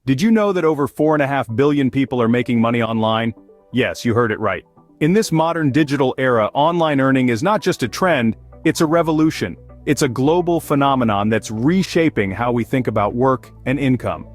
Did you know that over 4.5 billion people are making money online? Yes, you heard it right. In this modern digital era, online earning is not just a trend, it's a revolution. It's a global phenomenon that's reshaping how we think about work and income.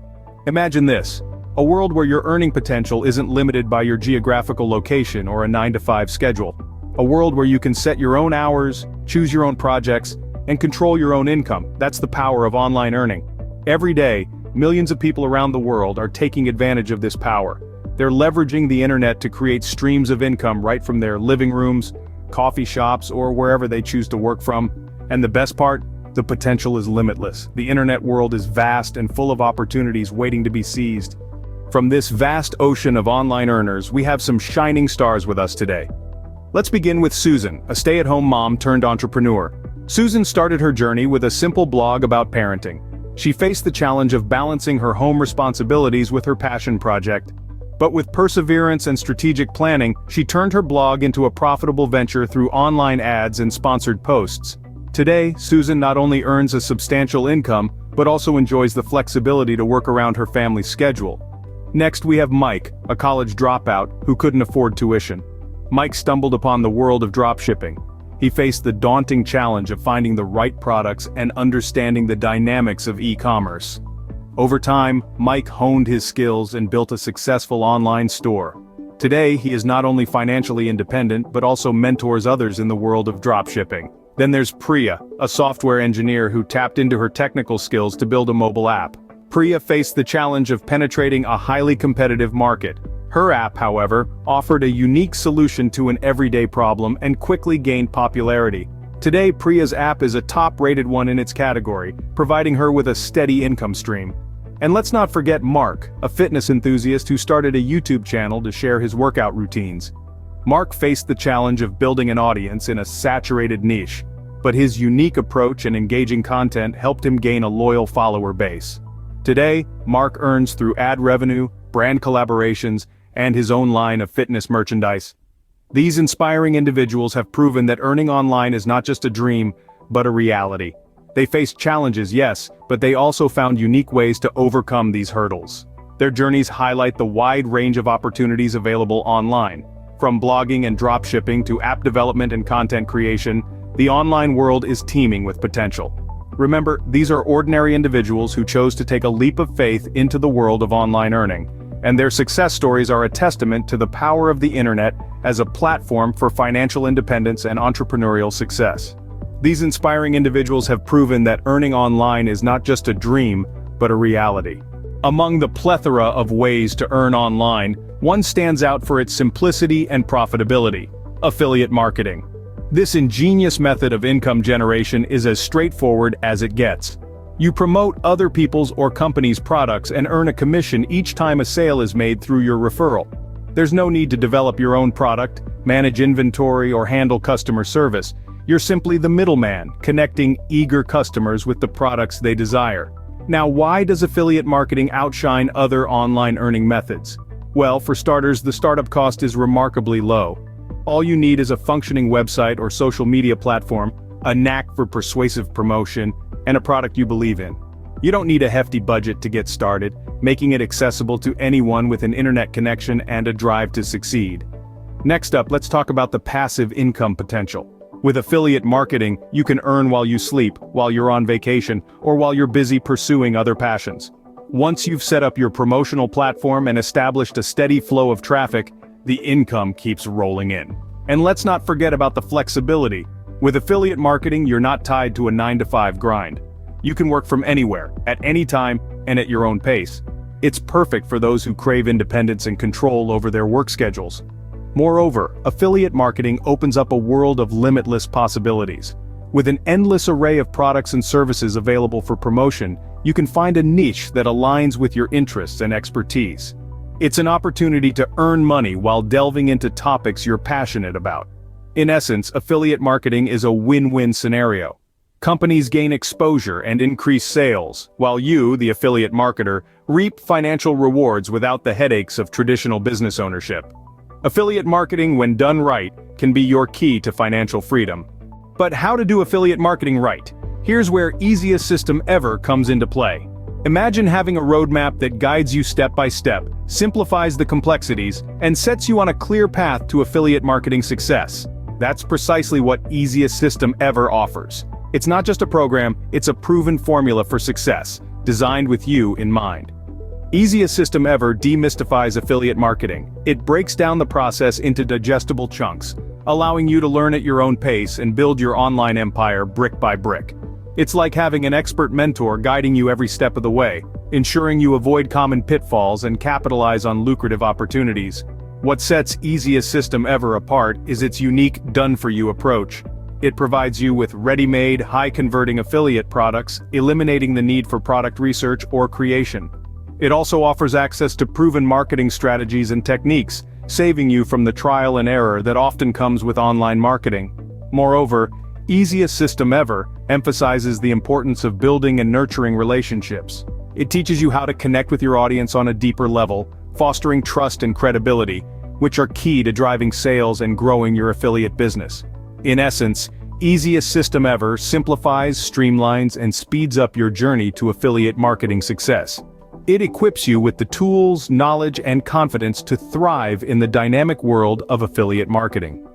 Imagine this, a world where your earning potential isn't limited by your geographical location or a 9-to-5 schedule. A world where you can set your own hours, choose your own projects, and control your own income. That's the power of online earning. Every day, millions of people around the world are taking advantage of this power. They're leveraging the internet to create streams of income right from their living rooms, coffee shops, or wherever they choose to work from. And the best part? The potential is limitless. The internet world is vast and full of opportunities waiting to be seized. From this vast ocean of online earners, we have some shining stars with us today. Let's begin with Susan, a stay-at-home mom turned entrepreneur. Susan started her journey with a simple blog about parenting. She faced the challenge of balancing her home responsibilities with her passion project. But with perseverance and strategic planning, she turned her blog into a profitable venture through online ads and sponsored posts. Today, Susan not only earns a substantial income, but also enjoys the flexibility to work around her family's schedule. Next we have Mike, a college dropout who couldn't afford tuition. Mike stumbled upon the world of dropshipping. He faced the daunting challenge of finding the right products and understanding the dynamics of e-commerce. Over time, Mike honed his skills and built a successful online store. Today, he is not only financially independent but also mentors others in the world of dropshipping. Then there's Priya, a software engineer who tapped into her technical skills to build a mobile app. Priya faced the challenge of penetrating a highly competitive market. Her app, however, offered a unique solution to an everyday problem and quickly gained popularity. Today, Priya's app is a top-rated one in its category, providing her with a steady income stream. And let's not forget Mark, a fitness enthusiast who started a YouTube channel to share his workout routines. Mark faced the challenge of building an audience in a saturated niche, but his unique approach and engaging content helped him gain a loyal follower base. Today, Mark earns through ad revenue, brand collaborations, and his own line of fitness merchandise. These inspiring individuals have proven that earning online is not just a dream, but a reality. They faced challenges, yes, but they also found unique ways to overcome these hurdles. Their journeys highlight the wide range of opportunities available online. From blogging and dropshipping to app development and content creation, the online world is teeming with potential. Remember, these are ordinary individuals who chose to take a leap of faith into the world of online earning. And their success stories are a testament to the power of the internet as a platform for financial independence and entrepreneurial success. These inspiring individuals have proven that earning online is not just a dream, but a reality. Among the plethora of ways to earn online, one stands out for its simplicity and profitability: affiliate marketing. This ingenious method of income generation is as straightforward as it gets. You promote other people's or companies' products and earn a commission each time a sale is made through your referral. There's no need to develop your own product, manage inventory, or handle customer service. You're simply the middleman, connecting eager customers with the products they desire. Now, why does affiliate marketing outshine other online earning methods? Well, for starters, the startup cost is remarkably low. All you need is a functioning website or social media platform, a knack for persuasive promotion, and a product you believe in. You don't need a hefty budget to get started, making it accessible to anyone with an internet connection and a drive to succeed. Next up, let's talk about the passive income potential. With affiliate marketing, you can earn while you sleep, while you're on vacation, or while you're busy pursuing other passions. Once you've set up your promotional platform and established a steady flow of traffic, the income keeps rolling in. And let's not forget about the flexibility. With affiliate marketing, you're not tied to a 9-to-5 grind. You can work from anywhere, at any time, and at your own pace. It's perfect for those who crave independence and control over their work schedules. Moreover, affiliate marketing opens up a world of limitless possibilities. With an endless array of products and services available for promotion, you can find a niche that aligns with your interests and expertise. It's an opportunity to earn money while delving into topics you're passionate about. In essence, affiliate marketing is a win-win scenario. Companies gain exposure and increase sales, while you, the affiliate marketer, reap financial rewards without the headaches of traditional business ownership. Affiliate marketing, when done right, can be your key to financial freedom. But how to do affiliate marketing right? Here's where easiest system ever comes into play. Imagine having a roadmap that guides you step by step, simplifies the complexities, and sets you on a clear path to affiliate marketing success. That's precisely what Easiest System Ever offers. It's not just a program, it's a proven formula for success, designed with you in mind. Easiest System Ever demystifies affiliate marketing. It breaks down the process into digestible chunks, allowing you to learn at your own pace and build your online empire brick by brick. It's like having an expert mentor guiding you every step of the way, ensuring you avoid common pitfalls and capitalize on lucrative opportunities. What sets Easiest System Ever apart is its unique done-for-you approach. It provides you with ready-made, high-converting affiliate products, eliminating the need for product research or creation. It also offers access to proven marketing strategies and techniques, saving you from the trial and error that often comes with online marketing. Moreover, Easiest System Ever emphasizes the importance of building and nurturing relationships. It teaches you how to connect with your audience on a deeper level, fostering trust and credibility, which are key to driving sales and growing your affiliate business. In essence, Easiest System Ever simplifies, streamlines, and speeds up your journey to affiliate marketing success. It equips you with the tools, knowledge, and confidence to thrive in the dynamic world of affiliate marketing.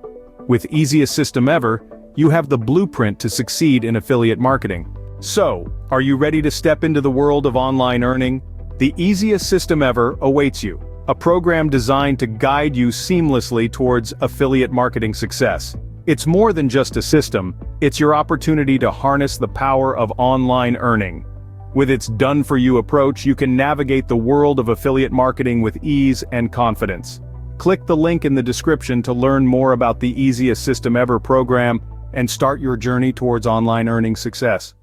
With Easiest System Ever, you have the blueprint to succeed in affiliate marketing. So, are you ready to step into the world of online earning? The Easiest System Ever awaits you, a program designed to guide you seamlessly towards affiliate marketing success. It's more than just a system, it's your opportunity to harness the power of online earning. With its done-for-you approach, you can navigate the world of affiliate marketing with ease and confidence. Click the link in the description to learn more about the Easiest System Ever program and start your journey towards online earning success.